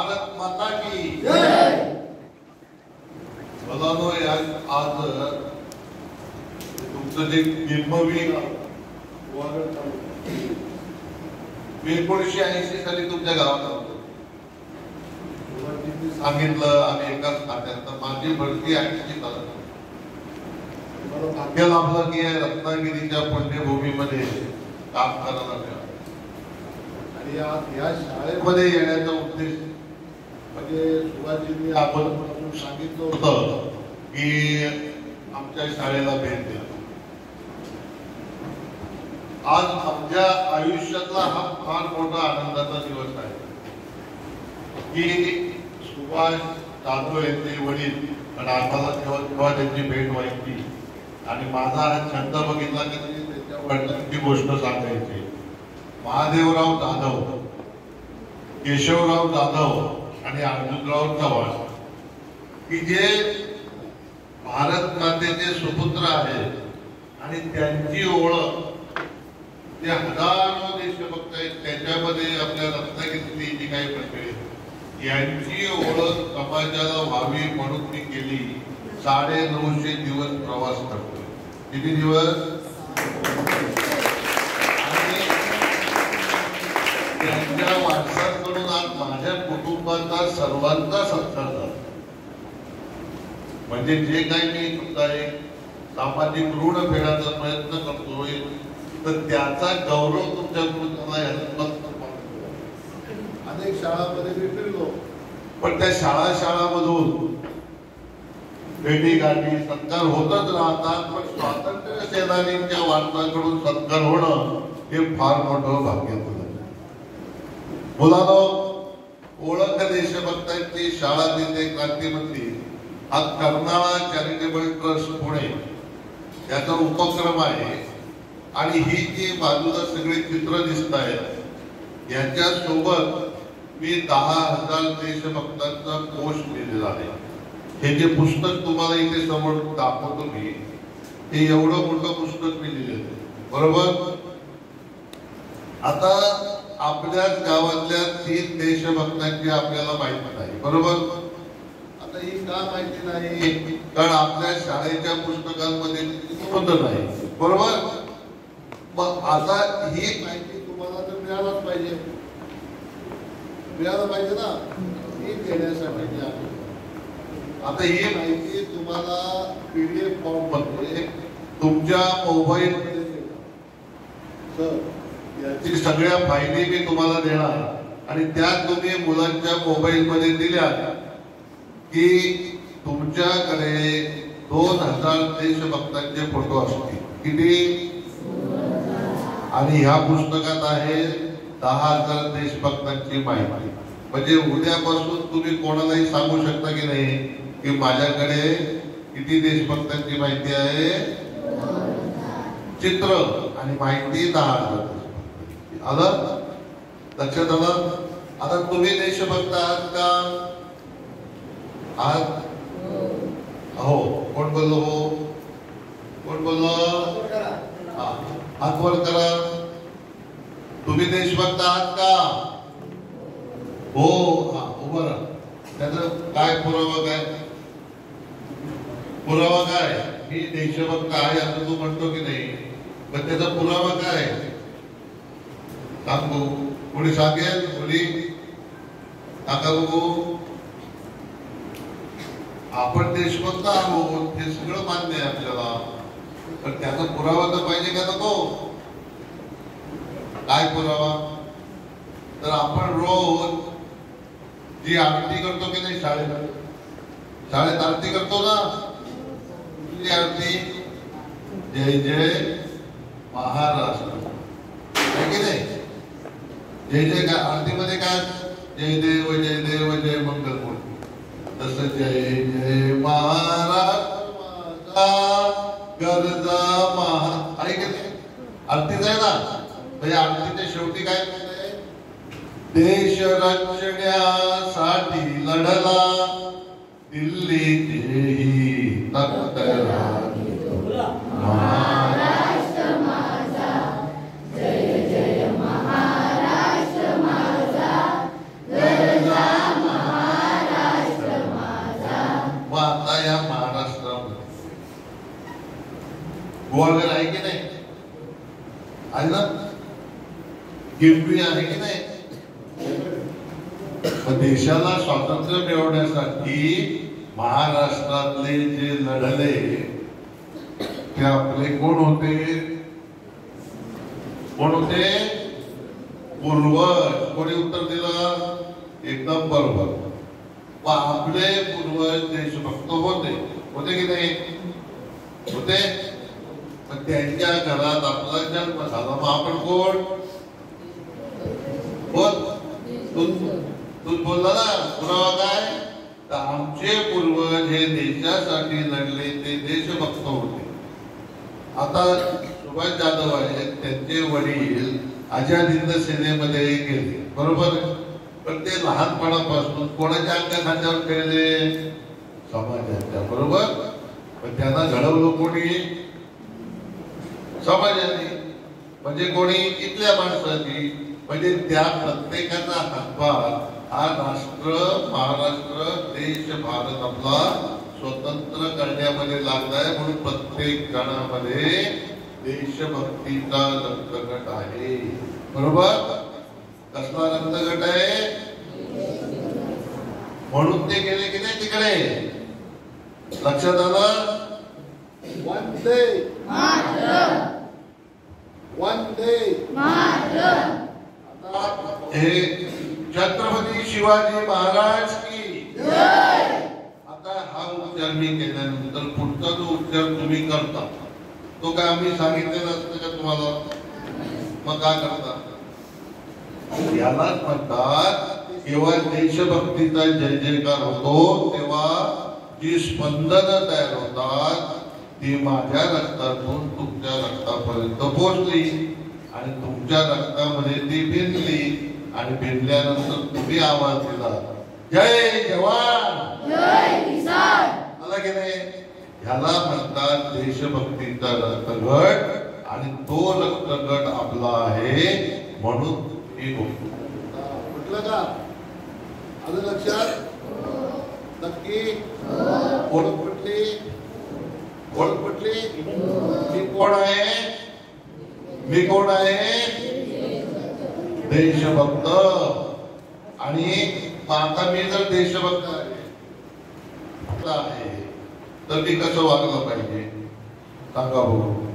भारत माता की जय। मुलांनो, आज तुमचं जे निम्मवी 1980 साली तुमच्या गावात आलो. सांगितलं आणि एकाच खात्यात माझी भरती 80 सालात. भाग्य लाभलं की रत्नागिरीच्या पुण्यभूमीमध्ये काम करायला मिळालं. आणि या शाळेमध्ये येण्याचा उद्देश म्हणजे सुभाषजींनी आपण सांगितलं होतं की आमच्या शाळेला भेट द्या. आज आमच्या आयुष्यातला हा फार मोठा आनंदाचा दिवस आहे की सुभाष जाधव यांचे वडील आणि आम्हाला तेव्हा त्यांची भेट व्हायची आणि माझा हा छंद बघितला की त्यांच्या वडिलांची गोष्ट सांगायची. महादेवराव जाधव, केशवराव जाधव आणि अर्जुनराव चव्हाण की जे भारत मातेचे सुपुत्र आहेत आणि त्यांची ओळख ते हजारो देशभक्त आहेत. त्याच्यामध्ये आपल्या रत्नागिरीतली जी काही मंडळी यांची ओळख समाजाला व्हावी म्हणून मी केली. 950 दिवस प्रवास करतो. किती दिवस? आणि त्यांच्या वारसाकडून आज माझ्या कुटुंबाचा सर्वांचा सत्कार झाला. म्हणजे जे काही मी सुद्धा एक सामाजिक ऋण फेडायचा प्रयत्न करतोय तर त्याचा गौरव तुमच्या कुटुंबाला अनेक शाळांमध्ये मी फिरलो. पण त्या शाळांमधून भेटी गाठी सत्कार होतच राहतात. पण स्वातंत्र्य सेनानींच्या वारसाकडून सत्कार होणं हे फार मोठं भाग्य तुला. मुलांनो, ओळख देशभक्तांची शाळा देते क्रांतीमंत्री हा कर्नाळा चॅरिटेबल ट्रस्ट पुणे याचा उपक्रम आहे. आणि ही जी बाजूला सगळे चित्र दिसत आहेत यांच्या सोबत मी 10,000 देशभक्तांचा कोश लिहिलेला आहे. हे जे पुस्तक तुम्हाला इथे समोर दाखवतो मी, हे एवढं मोठं पुस्तक मी लिहिलेलं आहे. बरोबर? आता आपल्याच गावातल्या 3 देशभक्तांची आपल्याला माहिती नाही. बरोबर? आता ही का माहिती नाही? कारण आपल्या शाळेच्या पुस्तकांमध्ये होत नाही. बरोबर? मग आता ही माहिती तुम्हाला तर मिळालाच पाहिजे. मिळालं पाहिजे ना. ही देण्यासाठी आता ही माहिती तुम्हाला PDF फॉर्म मध्ये तुमच्या मोबाईल मध्ये सर याची सगळ्या फायली मी तुम्हाला देणार आणि त्यात तुम्ही मुलांच्या मोबाईल मध्ये दिल्या की तुमच्याकडे 2000 देशभक्तांचे फोटो असतील. किती? आणि ह्या पुस्तकात आहे 10,000 देशभक्तांची माहिती. म्हणजे उद्यापासून तुम्ही कोणालाही सांगू शकता की नाही की माझ्याकडे किती देशभक्तांची माहिती आहे. चित्र आणि माहिती 10,000. आलं? लक्षात आलं? आता तुम्ही देशभक्त आहात का? आहात? हो. कोण बोललो? हो. कोण बोललो? हात वर करा. तुम्ही देशभक्त आहात का? हो. उभं राहा. त्याचा काय पुरावा? काय पुरावा? काय मी देशभक्त आहे असं तू म्हणतो की नाही, पण त्याचा पुरावा काय सांगू? कोणी सांगेल? कोणी सांगा बघू. आपण देशभक्त आहोत हे सगळं मान्य आहे आपल्याला, पण त्याचा पुरावा तर पाहिजे का नको? काय पुरावा? तर आपण रोज जी आरती करतो की नाही शाळेत आरती करतो ना. कुठली आरती? जय जय महाराष्ट्र आहे की नाही? जय जय काय आरतीमध्ये काय? जय देव जय देव जय मंगलमूर्ती. तसं जय जय महाराष्ट्र माझा गरजा महा आहे की नाही? आरतीच आहे ना. म्हणजे आरतीच्या शेवटी काय म्हणते? देश रक्षण्यासाठी लढला दिल्लीचेही तख्त महाराष्ट्र माझा जय जय महाराष्ट्र माझा गरजा किमवी आहे की नाही? मग देशाला स्वातंत्र्य मिळवण्यासाठी महाराष्ट्रातले जे लढले ते आपले कोण होते? कोण होते? पूर्वज. कोणी उत्तर दिलं? एकदम बरोबर. आपले पूर्वज देशभक्त होते. होते की नाही? होते. पण त्यांच्या घरात आपला जन्म झाला. मग आपण कोण? बोल. तू बोलला ना, पुरावा काय? तर आमचे पूर्वज हे देशासाठी लढले, ते देशभक्त होते. आता सुभाष जाधव आहेत, त्यांचे वडील आझाद हिंद सेनेमध्ये गेले, बरोबर. पण ते लहानपणापासून कोणाच्या अंगात खांद्यावर खेळले? समाजाच्या, बरोबर. पण त्यांना घडवलं कोणी? समाजाने. म्हणजे कोणी? इथल्या माणसाची. म्हणजे त्या प्रत्येकाचा हातभार हा राष्ट्र, महाराष्ट्र, देश, भारत आपला स्वतंत्र करण्यामध्ये लागलाय. म्हणून प्रत्येक जणामध्ये देशभक्तीचा रक्तगट आहे, बरोबर. कसला रक्तगट आहे? म्हणून ते गेले की नाही तिकडे? लक्षात आलं? वंदे मातरम, वंदे मातरम. हे छत्रपती शिवाजी महाराज की जय. आता हा उच्चार मी केल्यानंतर पुढचा जो उच्चार तुम्ही करता तो काय आम्ही सांगितलेला असतं का तुम्हाला? मग काय करता? यालाच म्हणतात, जेव्हा देशभक्तीचा जय जयकार होतो तेव्हा जी स्पंदन तयार होतात ती माझ्या रक्तातून तुमच्या रक्तापर्यंत पोहोचली आणि तुमच्या रक्तामध्ये ती भिनली आणि भिनल्यानंतर तुम्ही आवाज दिला, जय जवान जय किसान. आला की नाही? ह्याला म्हणतात देशभक्तीचा रक्तगट आणि तो रक्तगट आपला आहे. म्हणून मी बोलतो. म्हटलं का? आलं लक्षात? नक्की ओळख पटली? ओळख पटली? मी कोण आहे? मी कोण आहे? देशभक्त. आणि आता मी जर देशभक्त आहे तर मी कसं वागलं पाहिजे सांगा बघू.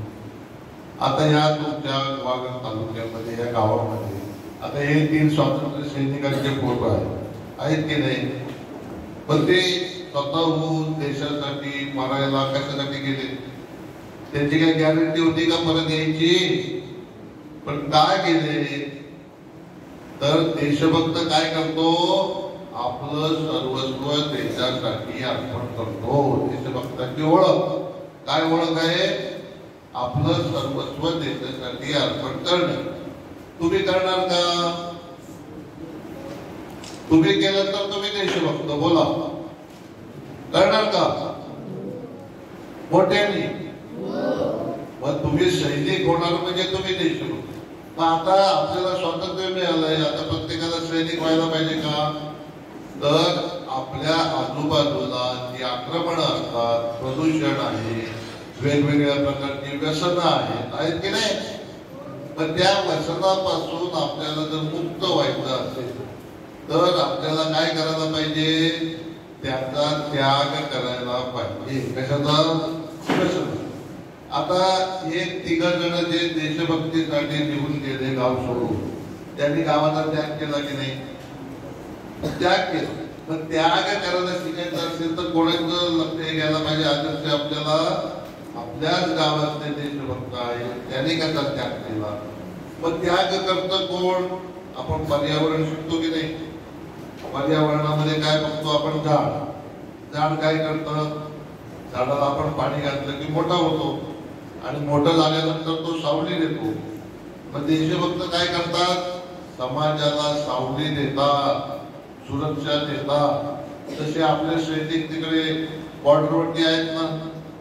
आता या तुमच्या वागण तालुक्यामध्ये, या गावामध्ये आता हे 3 स्वातंत्र्य सैनिकांचे फोटो आहेत की नाही? पण ते स्वतःहून देशासाठी मारायला कशासाठी गेले? त्यांची काही गॅरंटी होती का परत यायची? पण काय केले? तर देशभक्त काय करतो? आपलं सर्वस्व देशासाठी अर्पण करतो. देशभक्ताची ओळख काय? ओळख आहे आपलं सर्वस्व देशासाठी अर्पण करणे. तुम्ही करणार का? तुम्ही केलं तर तुम्ही देशभक्त. बोला, करणार का? मोठ्याने. मग तुम्ही सैनिक होणार म्हणजे तुम्ही देशभक्त. मग आता आपल्याला स्वातंत्र्य मिळालंय, आता प्रत्येकाला सैनिक व्हायला पाहिजे का? तर आपल्या आजूबाजूला जी आक्रमण असतात, प्रदूषण आहे, वेगवेगळ्या प्रकारची व्यसनं आहेत की नाही? पण त्या व्यसनापासून आपल्याला जर मुक्त व्हायचं असेल तर आपल्याला काय करायला पाहिजे? त्याचा त्याग करायला पाहिजे. कशाचा? व्यसन. आता हे 3 जण जे देशभक्तीसाठी निघून गेले गाव सोडून, त्यांनी गावाचा त्याग केला की नाही? त्याग केला. पण त्याग करायला शिकायचं असेल तर कोणाचं लक्ष घ्यायला पाहिजे? आदर्श आपल्याला आपल्याच गावातले देशभक्त आहे, त्यांनी कसा त्याग केला? मग त्याग करतं कोण? आपण पर्यावरण शिकतो की नाही? पर्यावरणामध्ये काय बघतो आपण? झाड. झाड काय करतं? झाडाला आपण पाणी घातलं की मोठा होतो आणि मोठं झाल्यानंतर तो सावली देतो. मग देशभक्त काय करतात? समाजाला सावली देतात, सुरक्षा देतात. तसे आपले सैनिक तिकडे बॉर्डरवरती आहेत ना,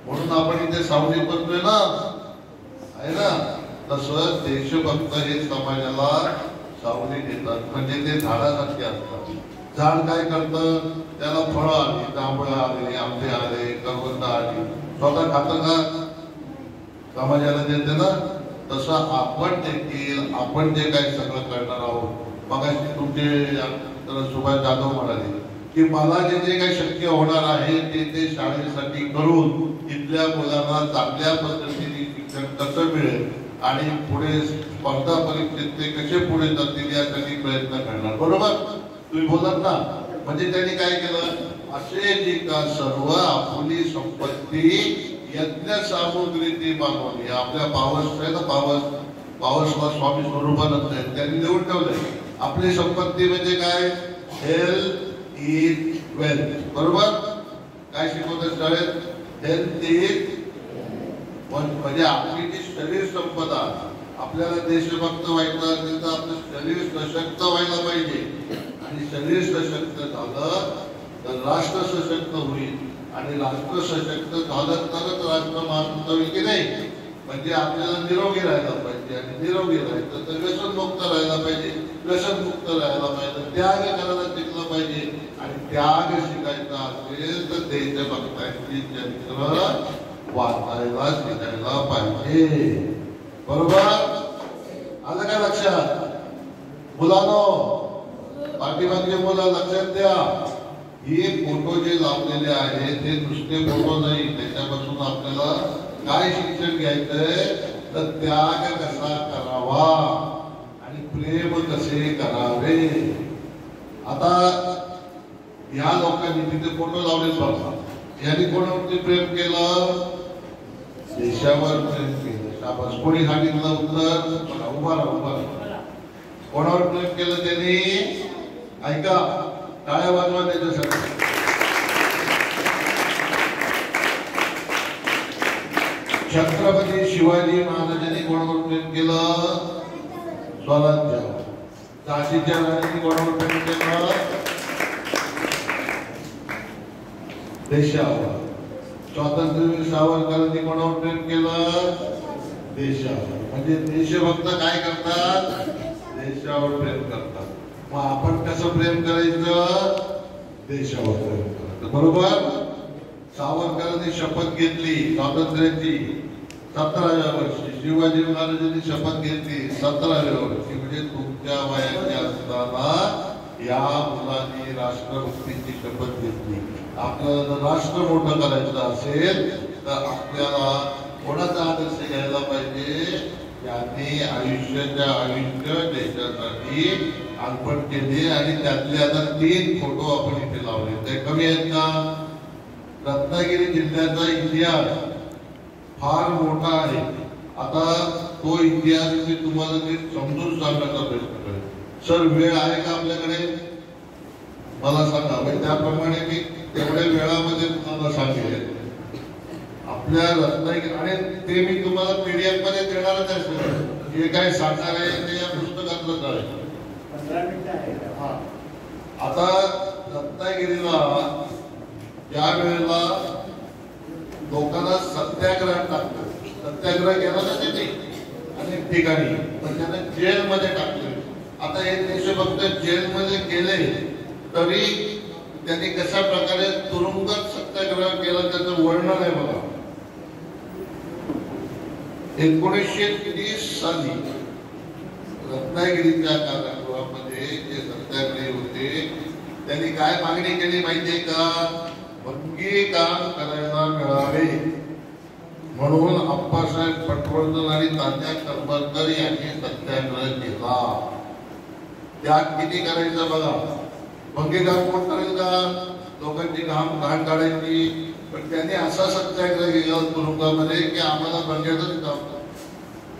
म्हणून आपण इथे सावली बनतोय ना, आहे ना. तसं देशभक्त हे समाजाला सावली देतात. म्हणजे ते झाडासारखे असतात. झाड काय करतं? त्याला फळं आली, जांभळं आले, आंबे आले, करवंद आली, स्वतः खातं का? समाजाला देते ना. तसं आपण जे काही सगळं करणार आहोत. मगाशी तुमचे सुभाष जाधव म्हणाले की मला जे काही शक्य होणार आहे ते शाळेसाठी करून इथल्या मुलांना चांगल्या पद्धतीने शिक्षण कसं मिळेल आणि पुढे स्पर्धा परीक्षेत ते कसे पुढे जातील यासाठी प्रयत्न करणार. बरोबर तुम्ही बोलत ना. म्हणजे त्यांनी काय केलं, असे जी का सर्व आपली संपत्ती यज्ञ सामुग्री ती मानवली. आपल्या पावसला स्वामी स्वरूपानंद आहेत, त्यांनी देऊन ठेवलंय. आपली संपत्ती म्हणजे काय, हेल्थ इज वेल्थ. बरोबर काय शिकवतात शाळेत, हेल्थ इज म्हणजे आपली जी शरीर संपदा. आपल्याला देशभक्त व्हायचं असेल तर आपलं शरीर सशक्त व्हायला पाहिजे आणि शरीर सशक्त झालं तर राष्ट्र सशक्त होईल आणि राष्ट्र सशक्त झालं तरच राष्ट्र महान होईल की नाही. म्हणजे आपल्याला निरोगी राहायला पाहिजे आणि निरोगी राहायचं तर व्यसनमुक्त राहायला पाहिजे, व्यसनमुक्त राहायला पाहिजे, त्याग करायला शिकलं पाहिजे आणि त्याग शिकायचा असेल तर देशभक्तांची चरित्र वाचायला शिकायला पाहिजे. बरोबर आलं का लक्षात मुलांनो, पाठीमागचे मुलं लक्षात द्या. हे फोटो जे लावलेले आहेत ते नुसते फोटो नाही, त्याच्यापासून आपल्याला काय शिक्षण घ्यायचंय तर त्याग कसा करावा आणि प्रेम कसे करावे. आता या लोकांनी तिथे फोटो लावले बघा, यांनी कोणावरती प्रेम केलं, देशावर प्रेम केलं. शाबास. कोणी सांगितलं उत्तर, उभा राहा. कोणावर प्रेम केलं त्यांनी, ऐका टाळ्या वाजवा त्याच्यासाठी. छत्रपती शिवाजी महाराजांनी कोणावर प्रेम केलं, स्वराज्यावर. झाशीच्या राणीने कोणावर प्रेम केलं, देशावर. स्वातंत्र्यवीर सावरकरांनी कोणावर प्रेम केलं, देशावर. म्हणजे देशभक्त काय करतात, देशावर प्रेम करतात. मग आपण कसं प्रेम करायचं, देशावर प्रेम करायचं. बरोबर. सावरकरांनी शपथ घेतली स्वातंत्र्याची 17व्या वर्षी, शिवाजी महाराजांनी शपथ घेतली 17व्या वर्षी. म्हणजे तुमच्या वयाच्या असताना या मुलांनी राष्ट्रभक्तीची शपथ घेतली. आपल्याला राष्ट्र मोठं करायचं असेल तर आपल्याला कोणाचा आदर्श घ्यायला पाहिजे, त्यांनी आयुष्य देशासाठी अर्पण केले आणि त्यातले आता 3 फोटो आपण इथे लावले. ते कमी आहेत का. रत्नागिरी जिल्ह्याचा इतिहास फार मोठा आहे. आता तो इतिहास मी तुम्हाला समजून सांगण्याचा प्रयत्न करेन. सर वेळ आहे का आपल्याकडे, मला सांगा. म्हणजे त्याप्रमाणे मी तेवढ्या वेळामध्ये तुम्हाला सांगेन. आपल्या रत्नागिरी आणि ते मी तुम्हाला पीडीएफ मध्ये देणारच आहे. जे काय सांगणार आहे ते या पुस्तकातलंच आहे. आता रत्नागिरीला ज्या वेळेला लोकांना सत्याग्रह टाकलं, सत्याग्रह केला ना त्यांनी अनेक ठिकाणी, पण त्यांना जेलमध्ये टाकले. आता हे देशभक्त जेलमध्ये गेले तरी त्यांनी कशा प्रकारे तुरुंगात सत्याग्रह केला त्याचं वर्णन आहे बघा. 1930 साली रत्नागिरीच्या कारागृहामध्ये जे सत्याग्रही होते त्यांनी काय मागणी केली माहितीये का, भंगी काम करायला मिळावे म्हणून अप्पासाहेब पटवर्धन आणि तात्या करमरकर यांनी सत्याग्रह केला. त्याग किती करायचा बघा. भंगी काम कोण करेल का, लोकांची घाण काढायची. पण त्यांनी असा सत्याग्रह केला तुरुंगामध्ये की आम्हाला भंग्याचंच काम.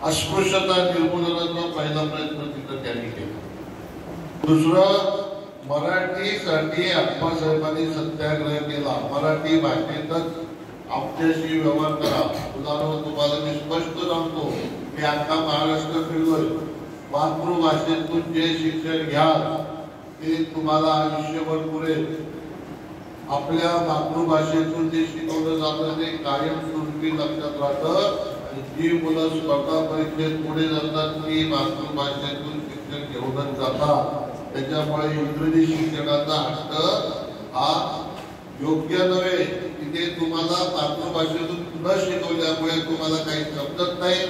अस्पृश्यता निर्मूलनाचा पहिला प्रयत्न तिथं त्यांनी केला. दुसरं, मराठीसाठी अप्पासाहेबांनी सत्याग्रह केला. मराठी भाषेतच आमच्याशी व्यवहार करा. उदाहरण तुम्हाला मी स्पष्ट सांगतो, मी अख्खा महाराष्ट्र फिरलोय. मातृभाषेतून जे शिक्षण घ्याल ते तुम्हाला आयुष्यभर पुरेल. आपल्या मातृभाषेतून जे शिकवलं जातं ते कायमस्वरूपी लक्षात राहतं. आणि जी मुलं स्पर्धा परीक्षेत पुढे जातात ती मातृभाषेतून शिक्षण घेऊनच जातात. त्याच्यामुळे इंग्रजी शिक्षणाचा हट्ट हा योग्य नव्हे. तिथे तुम्हाला मातृभाषेतून न शिकवल्यामुळे तुम्हाला काही समजत नाही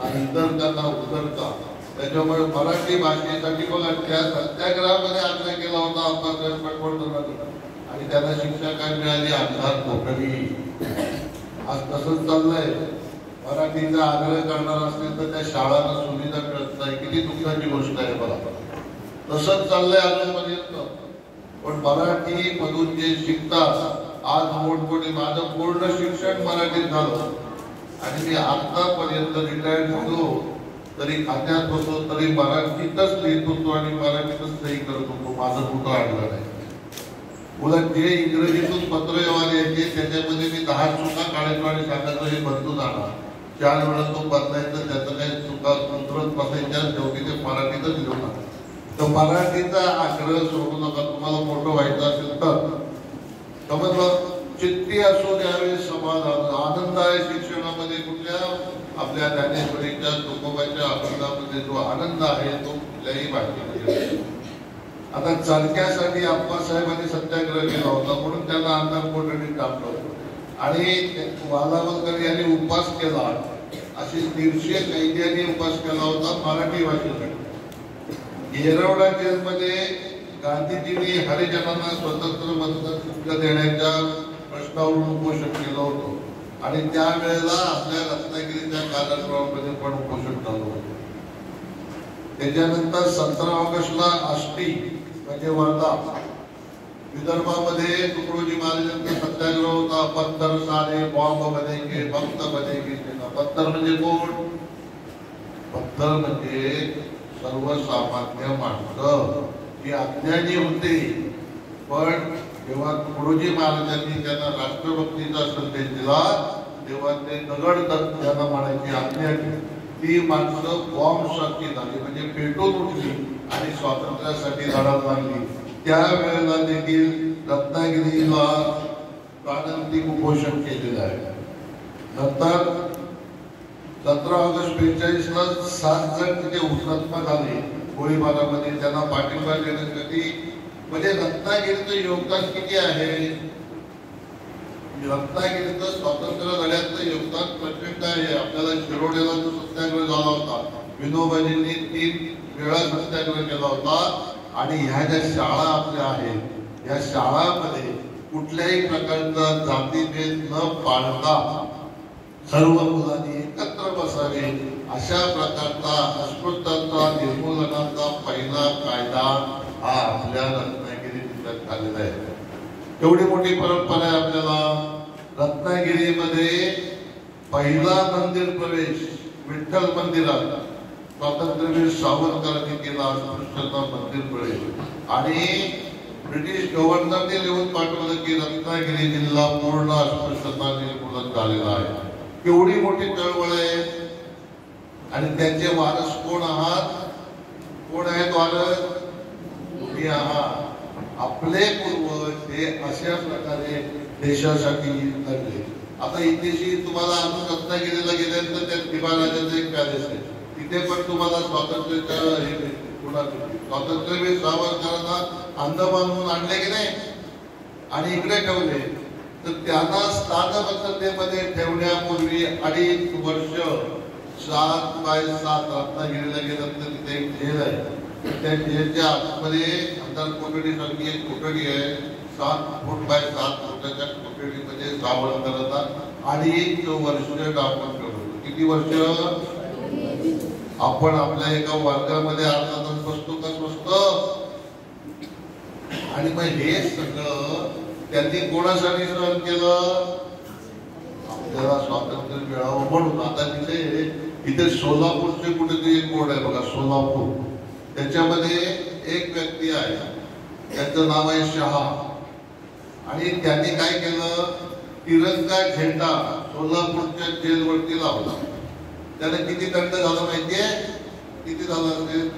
आणि इतर त्यांना उतरता. त्याच्यामुळे मराठी भाषेसाठी बघा त्या सत्याग्रहामध्ये आग्रह केला होता अप्पासाहेब पटवर्धनांनी आणि त्यांना शिक्षा काय मिळाली? अंधार कोठडी. आज तसंच चाललंय. मराठीचा आग्रह करणार असेल तर त्या शाळांना सुविधा मिळत नाही. किती दुःखाची गोष्ट आहे बघा. तसंच चाललंय अजूनपर्यंत. पण मराठी मधून जे शिकतात आज मोठमोठे माझं पूर्ण शिक्षण मराठीत झालं आणि मी आतापर्यंत रिटायर्ड झालो तरी खात्यात होतो तरी मराठीतच लिहित होतो आणि मराठीतच सही करत होतो. माझं कुठं अडलं नाही. उलट जे इंग्रजीतून पत्र व्यवहार यायचे त्याच्यामध्ये मी 10 चुका काढायचो आणि सांगायचो हे बदलून आणा. 4 वेळा तो बदलायचं. त्याचं काही चुका उतरत बसायच्या. शेवटी ते मराठीतच लिहून आणा. तर मराठीचा आग्रह सोडू नका. तुम्हाला मोठं व्हायचं असेल तर समजलं. चित्ती असो द्यावे समाधान. आनंद आहे शिक्षणामध्ये. कुठल्या आपल्या ज्ञानेश्वरीच्या तुकोबाच्या अभंगामध्ये जो आनंद आहे तो कुठल्याही भाषेमध्ये. आता चालक्यासाठी अप्पासाहेबांनी सत्याग्रह केला होता म्हणून त्यांना अंधार कोठडीत टाकलं आणि वालावलकर यांनी उपवास केला. अशी 150 कैद्यांनी उपवास केला होता मराठी भाषेसाठी. येरवडा जेलमध्ये गांधीजींनी हरिजनांना स्वतंत्र मतदान देण्याच्या प्रश्नावरून उपोषण केलं होतं आणि त्यावेळेला आपल्या रत्नागिरीच्या कारागृहामध्ये पण उपोषण झालं होतं. त्याच्यानंतर 17 ऑगस्टला आष्टी म्हणजे वर्धा विदर्भामध्ये तुकडोजी महाराजांचा सत्याग्रह होता. पत्थर सारे बॉम्ब बनेगे भक्त बनेगे. पत्थर म्हणजे कोण? पत्थर म्हणजे सर्वसामान्य माणसं जी अज्ञानी होती. पण जेव्हा तुकडोजी महाराजांनी त्यांना राष्ट्रभक्तीचा संदेश दिला तेव्हा ते दगड त्यांना म्हणायची अज्ञानी. ती माणसं बॉम्ब सारखी झाली म्हणजे पेटून उठली आणि स्वातंत्र्यासाठी लढायला लागली. त्यावेळेला देखील रत्नागिरीला प्राणांतिक उपोषण केलेलं आहे. नंतर 17 ऑगस्ट 45ला 7 जण तिथे हुतात्मा झाले गोळीबारामध्ये. त्यांना पाठिंबा देण्यासाठी म्हणजे रत्नागिरीचं योगदान किती आहे? रत्नागिरीचं स्वातंत्र्य लढ्याचं योगदान प्रचंड आहे. आपल्याला शिरोडेला जो सत्याग्रह झाला होता विनोबाजींनी 3 वेळा सत्याग्रह केला होता आणि ह्या ज्या शाळा आपल्या आहेत या शाळांमध्ये कुठल्याही प्रकारचा जातीभेद न पाळता सर्व मुलांनी एकत्र बसावे अशा प्रकारचा अस्पृश्यता निर्मूलनाचा पहिला कायदा हा आपल्या रत्नागिरी जिल्ह्यात झालेला आहे. एवढी मोठी परंपरा आहे आपल्याला. रत्नागिरीमध्ये पहिला मंदिर प्रवेश विठ्ठल मंदिरात स्वातंत्र्यवीर सावरकरांनी केला. अस्पृश्यता मंदिर प्रवेश आणि ब्रिटिश गव्हर्नरने लिहून पाठवलं की रत्नागिरी जिल्हा पूर्ण अस्पृश्यता निर्मूलन झालेला आहे. केवढी मोठी चळवळ आहे. आणि त्यांचे वारस कोण आहात? कोण आहेत वारस? तुम्ही आहात. आपले पूर्वज हे अशा प्रकारे देशासाठी लढले. आता इथेशी तुम्हाला अजून रत्नागिरीला गेल्यानंतर त्या दिवाराजाचं एक पॅलेस आहे. तिथे पण तुम्हाला स्वातंत्र्यवीर सावरकरांना अंदमानहून आणले की नाही आणि इकडे ठेवले. तर त्यांना स्थानबद्धतेमध्ये ठेवण्यापूर्वी 2.5 वर्ष 7x7 रत्नागिरीला गेल्यानंतर तिथे एक जेल आहे. त्या जेलच्या आतमध्ये अंधार कोठडी सारखी एक कोठडी आहे. 7 फूट बाय 7 फुटाच्या कोठडीमध्ये सावरकरांना 2.5 वर्ष डांबून ठेवलं. किती वर्ष? आपण आपल्या एका वर्गामध्ये अर्धा तास बसतो का? बसतो. आणि मग हे सगळं त्यांनी कोणासाठी सहन केलं? आपल्याला स्वातंत्र्य मिळावं म्हणून. आता इथे सोलापूरचे कुठेतरी एक बोर्ड आहे बघा, सोलापूर. त्याच्यामध्ये एक व्यक्ती आहे त्याचं नाव आहे शहा आणि त्यांनी काय केलं? तिरंगा झेंडा सोलापूरच्या जेलवरती लावला. त्याला किती दंड झाला माहितीये? किती झाला असेल?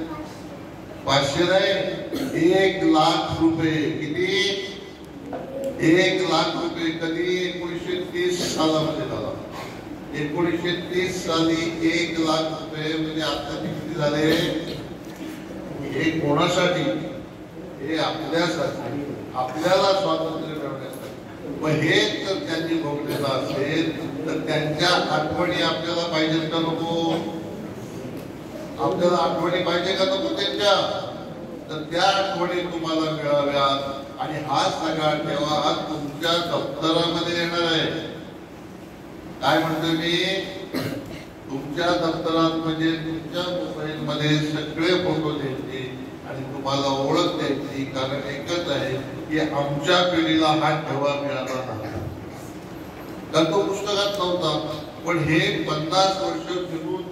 500 नाही, 1 लाख रुपये. किती? 1 लाख रुपये. कधी? 1930 सालामध्ये झाला. 1930 साली 1 लाख रुपये म्हणजे आता किती झाले? हे कोणासाठी? हे आपल्यासाठी, आपल्याला स्वातंत्र्य मिळवण्यासाठी. मग हे जर त्यांनी भोगलेलं असेल तर त्यांच्या आठवणी आपल्याला पाहिजेत का नको? आपल्याला आठवणी पाहिजे का नको त्यांच्या? तर त्या आठवणी तुम्हाला मिळाव्यात आणि हा सगळा ठेवा हा तुमच्या दप्तरामध्ये येणार आहे. काय म्हणतोय मी? तुमच्या दप्तरात म्हणजे तुमच्या मोबाईल मध्ये सगळे फोटो द्यायचे आणि तुम्हाला ओळख द्यायची. कारण एकच आहे की आमच्या पिढीला हा ठेवा मिळाला नाही, कारण तो पुस्तकात नव्हता. पण हे 50 वर्ष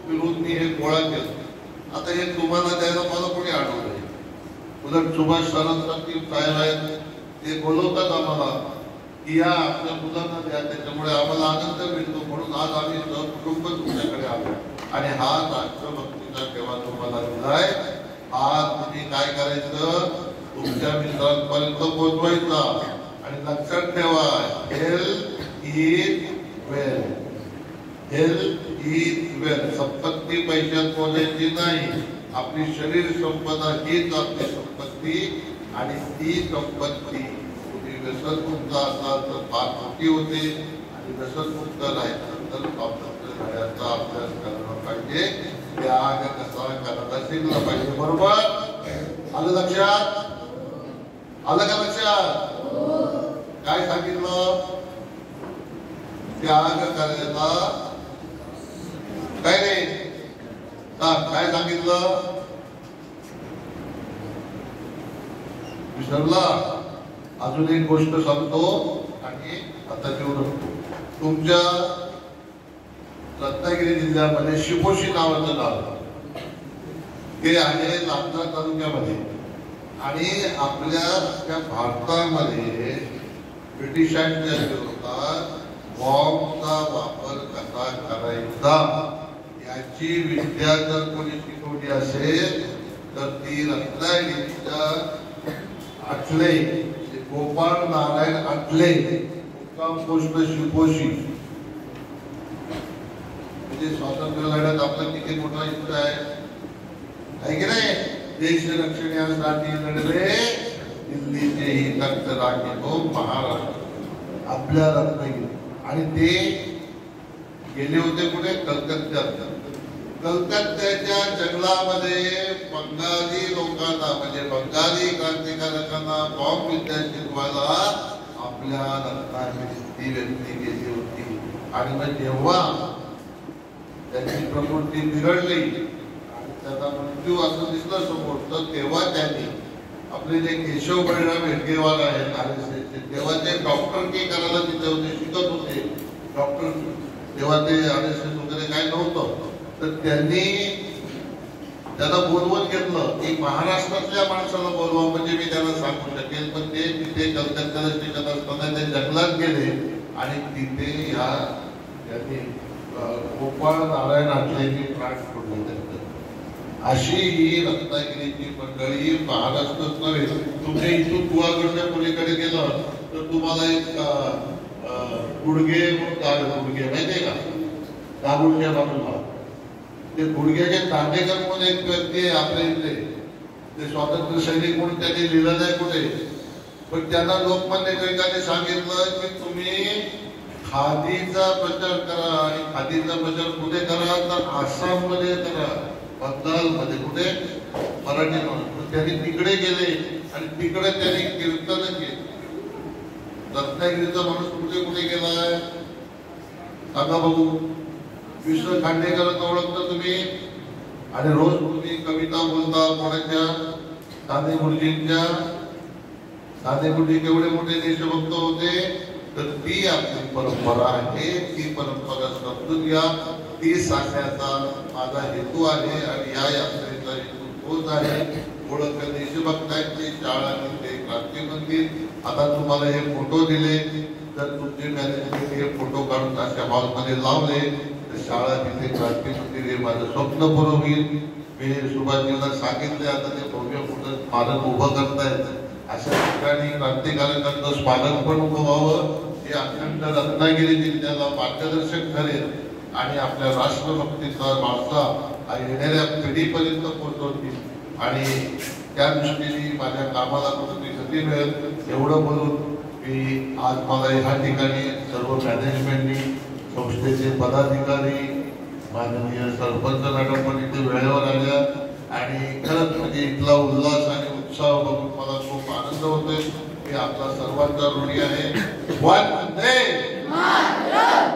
फिरून मी हे गोळा केलं. आता हे तुम्हाला द्यायला मला कोणी अडवलंय? उलट सुभाष सारंगसारखी साहेब आहेत, ते बोलवतात आम्हाला की या आपल्या मुलांना द्या, त्याच्यामुळे आम्हाला आनंद मिळतो. म्हणून आज आम्ही सहकुटुंब तुमच्याकडे आलो आणि हा राष्ट्रभक्तीचा ठेवा तुम्हाला दिलाय. हा तुम्ही काय करायचं? तुमच्या मित्रांपर्यंत पोहोचवायचा. आणि लक्षात ठेवा, health is wealth. Health is wealth. संपत्ती पैशात मोजायची नाही. आपली शरीर संपदा हीच आपली संपत्ती आणि ती संपत्ती तुम्ही व्यसनमुक्त असाल तर फार मोठी होते आणि व्यसनमुक्त राहायचं तर स्वातंत्र्य झाल्याचा अभ्यास करायला पाहिजे. त्याग कसा करायला शिकला पाहिजे. बरोबर? आलं लक्षात? आलं का लक्षात? काय सांगितलं? त्याग करायला काय नाही. काय सांगितलं? विसरला? अजून एक गोष्ट सांगतो आणि आता जेवढं तुमच्या रत्नागिरी जिल्ह्यामध्ये शिपोशी नावाचं गाव ते आहे लातूर तालुक्यामध्ये. आणि आपल्या भारतामध्ये ब्रिटिशांच्या विरोधात बॉम्बचा वापर कसा करायचा याची विद्या जर कोणी शिकवली असेल तर ती रत्नागिरीच्या आठले गोपाळ नारायण आठले मुक्काम पोस्ट शिपोशी. म्हणजे स्वातंत्र्य लढ्यात आपला किती मोठा हिस्सा आहे की नाही? देश रक्षणासाठी लढले दिल्लीचेही तख्त राखितो महाराष्ट्र आपल्या रत्नागिरी. आणि ते गेले होते कुठे? कलकत्त्यात. कलकत्त्याच्या जंगलामध्ये बंगाली लोकांना म्हणजे बंगाली क्रांतिकारकांना बॉम्ब विद्या शिकवायला आपल्या रत्नागिरीत ती व्यक्ती गेली होती. आणि मग जेव्हा त्याची प्रकृती बिघडली आणि त्याचा मृत्यू असं दिसलं समोर, तर तेव्हा त्यांनी आपले जे केशव बळीराम हेडगेवार आहेत RSSचे, तेव्हा ते डॉक्टर के करायला तिथे होते, शिकत होते डॉक्टर. तेव्हा ते RSS वगैरे काय नव्हतं, तर त्यांनी त्यांना बोलवून घेतलं की महाराष्ट्रातल्या माणसाला बोलवा म्हणजे मी त्यांना सांगू शकेल. पण ते तिथे कलकत्त्याला शिकत असताना ते जंगलात गेले आणि तिथे ह्या त्यांनी गोपाळ नारायण आठलेंनी प्राण सोडले. अशी ही रत्नागिरीची मंडळी महाराष्ट्रात नव्हे, तुमच्या इथून गुहागडच्या पलीकडे गेलं तर तुम्हाला एक गुडगे गुडगे माहितीये का? दाभोळच्या बाजूला ते गुडघ्याचे दांडेकर म्हणून एक व्यक्ती आपल्या इथे, ते स्वातंत्र्य सैनिक म्हणून त्यांनी लिहिलं नाही कुठे. पण त्यांना लोकमान्य टिळकांनी सांगितलं की तुम्ही खादीचा प्रचार करा. आणि खादीचा प्रचार कुठे करा? तर आसाम मध्ये करा, बंगाल मध्ये. कुठे? मराठी म्हणून. त्यांनी तिकडे गेले आणि तिकडे त्यांनी कीर्तन केले. रत्नागिरीचा माणूस कुठे कुठे गेलाय सांगा बघू? विश्व खांडेकरांना ओळखता तुम्ही? आणि रोज तुम्ही कविता बोलता कोणाच्या? साने गुरुजींच्या. साने गुरुजी केवढे मोठे देशभक्त होते. तर ती आपली परंपरा आहे. ती परंपरा समजून घ्या. ती सांगण्याचा माझा हेतू आहे आणि या यात्रेचा हेतू तोच आहे. ओळख देशभक्तांची शाळा तिथे क्रांती मंदिर. आता तुम्हाला हे फोटो दिले, तर तुमचे मॅनेजमेंट हे फोटो काढून अशा हॉलमध्ये लावले तर शाळा तिथे क्रांती मंदिर हे माझं स्वप्न पूर्ण होईल. मी सुभाषजींना सांगितले आता ते भव्य मोठं स्मारक उभं करतायत. अशा ठिकाणी क्रांतिकारकांचं स्मारक पण उभं व्हावं. हे अखंड रत्नागिरी जिल्ह्याला मार्गदर्शक ठरेल आणि आपल्या राष्ट्रभक्तीचा वारसा येणाऱ्या पिढीपर्यंत पोहोचवतील. आणि त्या दृष्टीने माझ्या कामाला कुठेतरी गती मिळेल एवढं बोलून मी आज मला ह्या ठिकाणी सर्व मॅनेजमेंटनी, संस्थेचे पदाधिकारी, माननीय सरपंच मॅडम पण इथे वेळेवर आल्या आणि खरंच म्हणजे इथला उल्हास आणि उत्साह बघून मला खूप आनंद होतोय. मी आपला सर्वांचा ऋणी आहे. वंदे मातरम.